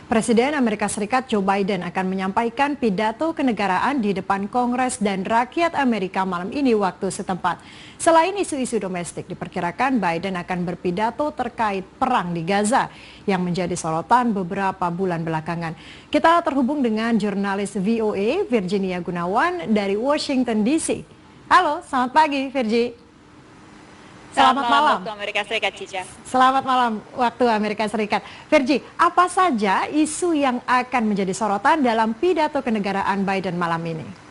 Presiden Amerika Serikat Joe Biden akan menyampaikan pidato kenegaraan di depan Kongres dan rakyat Amerika malam ini waktu setempat. Selain isu-isu domestik, diperkirakan Biden akan berpidato terkait perang di Gaza yang menjadi sorotan beberapa bulan belakangan. Kita terhubung dengan jurnalis VOA Virginia Gunawan dari Washington DC. Halo, selamat pagi Virgi. Selamat malam waktu Amerika Serikat, Cica. Selamat malam waktu Amerika Serikat. Virgi, apa saja isu yang akan menjadi sorotan dalam pidato kenegaraan Biden malam ini?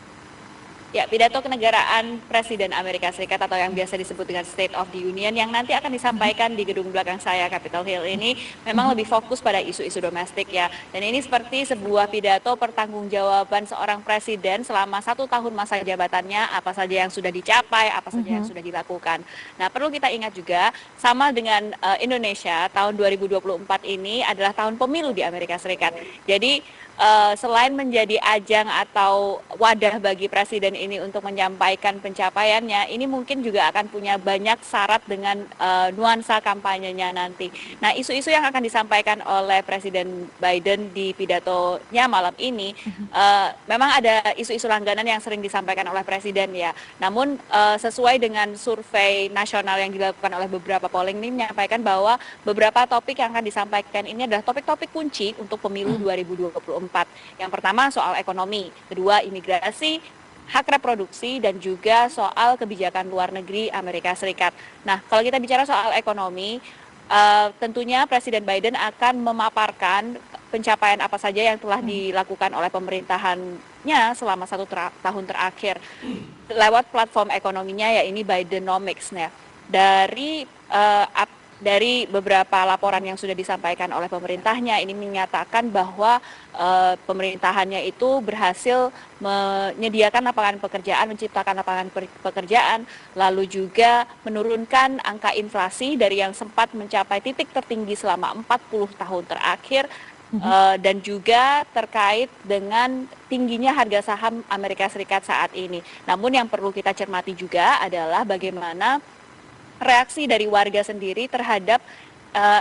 Ya, pidato kenegaraan Presiden Amerika Serikat atau yang biasa disebut dengan State of the Union yang nanti akan disampaikan di gedung belakang saya, Capitol Hill ini memang lebih fokus pada isu-isu domestik ya. Dan ini seperti sebuah pidato pertanggungjawaban seorang presiden selama 1 tahun masa jabatannya, apa saja yang sudah dicapai, apa saja yang sudah dilakukan. Nah, perlu kita ingat juga, sama dengan Indonesia, tahun 2024 ini adalah tahun pemilu di Amerika Serikat. Jadi, selain menjadi ajang atau wadah bagi presiden ini untuk menyampaikan pencapaiannya, ini mungkin juga akan punya banyak syarat dengan nuansa kampanyenya nanti. Nah, isu-isu yang akan disampaikan oleh Presiden Biden di pidatonya malam ini, memang ada isu-isu langganan yang sering disampaikan oleh Presiden ya. Namun sesuai dengan survei nasional yang dilakukan oleh beberapa polling ini menyampaikan bahwa beberapa topik yang akan disampaikan ini adalah topik-topik kunci untuk pemilu 2024. Yang pertama soal ekonomi, kedua imigrasi, hak reproduksi, dan juga soal kebijakan luar negeri Amerika Serikat. Nah, kalau kita bicara soal ekonomi, tentunya Presiden Biden akan memaparkan pencapaian apa saja yang telah dilakukan oleh pemerintahannya selama 1 tahun terakhir lewat platform ekonominya, ya ini Bidenomics. Ya. Dari beberapa laporan yang sudah disampaikan oleh pemerintahnya, ini menyatakan bahwa pemerintahannya itu berhasil menyediakan lapangan pekerjaan, menciptakan lapangan pekerjaan, lalu juga menurunkan angka inflasi dari yang sempat mencapai titik tertinggi selama 40 tahun terakhir, dan juga terkait dengan tingginya harga saham Amerika Serikat saat ini. Namun yang perlu kita cermati juga adalah bagaimana reaksi dari warga sendiri terhadap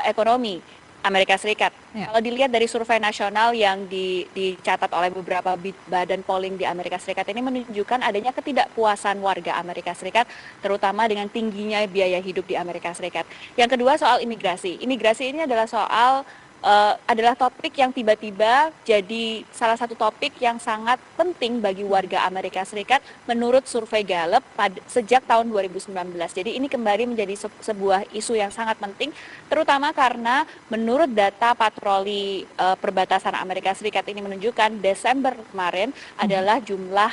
ekonomi Amerika Serikat. Ya. Kalau dilihat dari survei nasional yang dicatat oleh beberapa badan polling di Amerika Serikat ini menunjukkan adanya ketidakpuasan warga Amerika Serikat, terutama dengan tingginya biaya hidup di Amerika Serikat. Yang kedua soal imigrasi. Imigrasi ini adalah topik yang tiba-tiba jadi salah satu topik yang sangat penting bagi warga Amerika Serikat menurut survei Gallup sejak tahun 2019. Jadi ini kembali menjadi sebuah isu yang sangat penting, terutama karena menurut data patroli perbatasan Amerika Serikat ini menunjukkan Desember kemarin adalah jumlah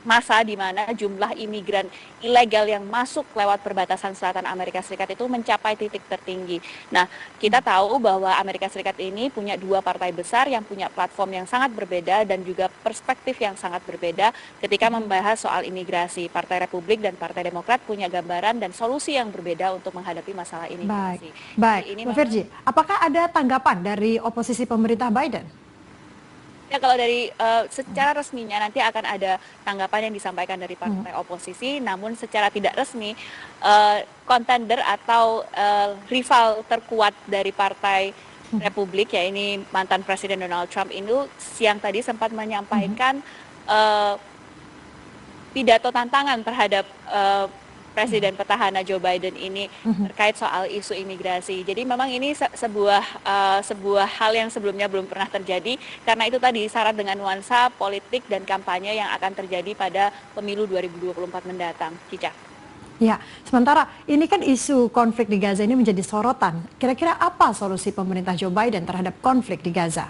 masa di mana jumlah imigran ilegal yang masuk lewat perbatasan selatan Amerika Serikat itu mencapai titik tertinggi. Nah, kita tahu bahwa Amerika Serikat ini punya 2 partai besar yang punya platform yang sangat berbeda dan juga perspektif yang sangat berbeda ketika membahas soal imigrasi. Partai Republik dan Partai Demokrat punya gambaran dan solusi yang berbeda untuk menghadapi masalah imigrasi. Baik. Mbak Virgi, apakah ada tanggapan dari oposisi pemerintah Biden? Ya, kalau dari secara resminya nanti akan ada tanggapan yang disampaikan dari partai oposisi, namun secara tidak resmi kontender atau rival terkuat dari partai Republik, ya ini mantan Presiden Donald Trump itu siang tadi sempat menyampaikan pidato tantangan terhadap Presiden petahana Joe Biden ini terkait soal isu imigrasi. Jadi memang ini sebuah hal yang sebelumnya belum pernah terjadi, karena itu tadi syarat dengan nuansa politik dan kampanye yang akan terjadi pada pemilu 2024 mendatang. Cica. Ya, sementara ini kan isu konflik di Gaza ini menjadi sorotan. Kira-kira apa solusi pemerintah Joe Biden terhadap konflik di Gaza?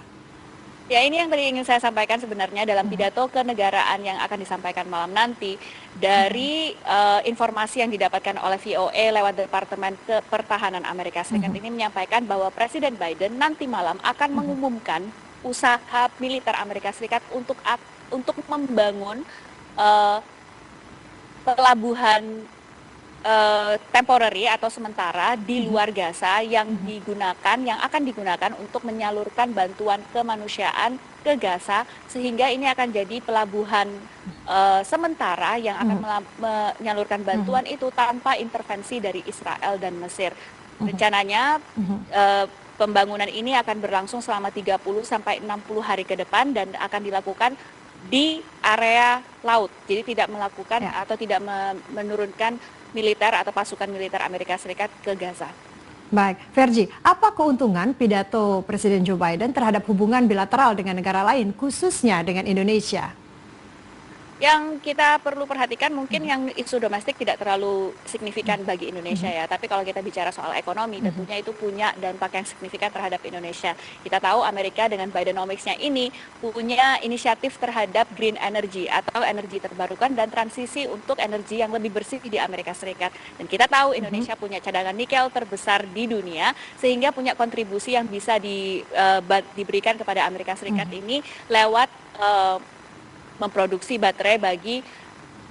Ya, ini yang tadi ingin saya sampaikan sebenarnya dalam pidato kenegaraan yang akan disampaikan malam nanti. Dari informasi yang didapatkan oleh VOA lewat Departemen Pertahanan Amerika Serikat ini menyampaikan bahwa Presiden Biden nanti malam akan mengumumkan usaha militer Amerika Serikat untuk membangun pelabuhan temporary atau sementara di luar Gaza yang akan digunakan untuk menyalurkan bantuan kemanusiaan ke Gaza, sehingga ini akan jadi pelabuhan sementara yang akan menyalurkan bantuan itu tanpa intervensi dari Israel dan Mesir. Rencananya pembangunan ini akan berlangsung selama 30 sampai 60 hari ke depan dan akan dilakukan di area laut. Jadi tidak melakukan atau tidak menurunkan militer atau pasukan militer Amerika Serikat ke Gaza. Baik, Verji, apa keuntungan pidato Presiden Joe Biden terhadap hubungan bilateral dengan negara lain, khususnya dengan Indonesia? Yang kita perlu perhatikan mungkin yang isu domestik tidak terlalu signifikan bagi Indonesia ya. Tapi kalau kita bicara soal ekonomi, tentunya itu punya dampak yang signifikan terhadap Indonesia. Kita tahu Amerika dengan Bidenomics-nya ini punya inisiatif terhadap green energy atau energi terbarukan dan transisi untuk energi yang lebih bersih di Amerika Serikat. Dan kita tahu Indonesia punya cadangan nikel terbesar di dunia sehingga punya kontribusi yang bisa diberikan kepada Amerika Serikat ini lewat memproduksi baterai bagi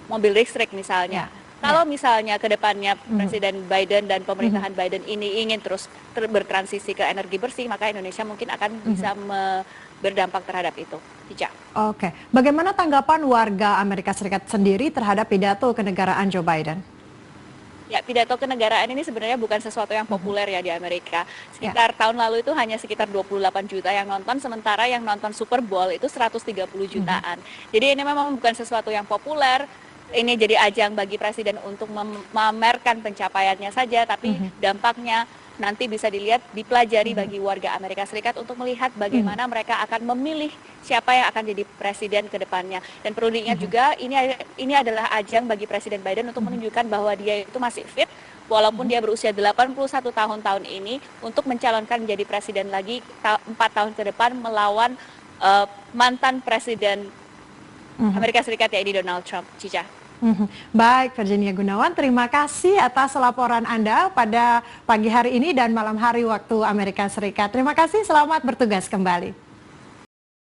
mobil listrik misalnya. Kalau misalnya ke depannya Presiden Biden dan pemerintahan Biden ini ingin terus bertransisi ke energi bersih, maka Indonesia mungkin akan bisa berdampak terhadap itu. Cica. Oke, bagaimana tanggapan warga Amerika Serikat sendiri terhadap pidato kenegaraan Joe Biden? Ya, pidato kenegaraan ini sebenarnya bukan sesuatu yang populer ya di Amerika. Sekitar tahun lalu itu hanya sekitar 28 juta yang nonton, sementara yang nonton Super Bowl itu 130 jutaan. Jadi ini memang bukan sesuatu yang populer. Ini jadi ajang bagi presiden untuk memamerkan pencapaiannya saja, tapi dampaknya nanti bisa dipelajari bagi warga Amerika Serikat untuk melihat bagaimana mereka akan memilih siapa yang akan jadi presiden ke depannya. Dan perlu diingat juga ini adalah ajang bagi Presiden Biden untuk menunjukkan bahwa dia itu masih fit walaupun dia berusia 81 tahun ini untuk mencalonkan menjadi presiden lagi 4 tahun ke depan melawan mantan presiden Amerika Serikat yaitu Donald Trump. Cica. Baik, Virginia Gunawan, terima kasih atas laporan Anda pada pagi hari ini dan malam hari waktu Amerika Serikat. Terima kasih, selamat bertugas kembali.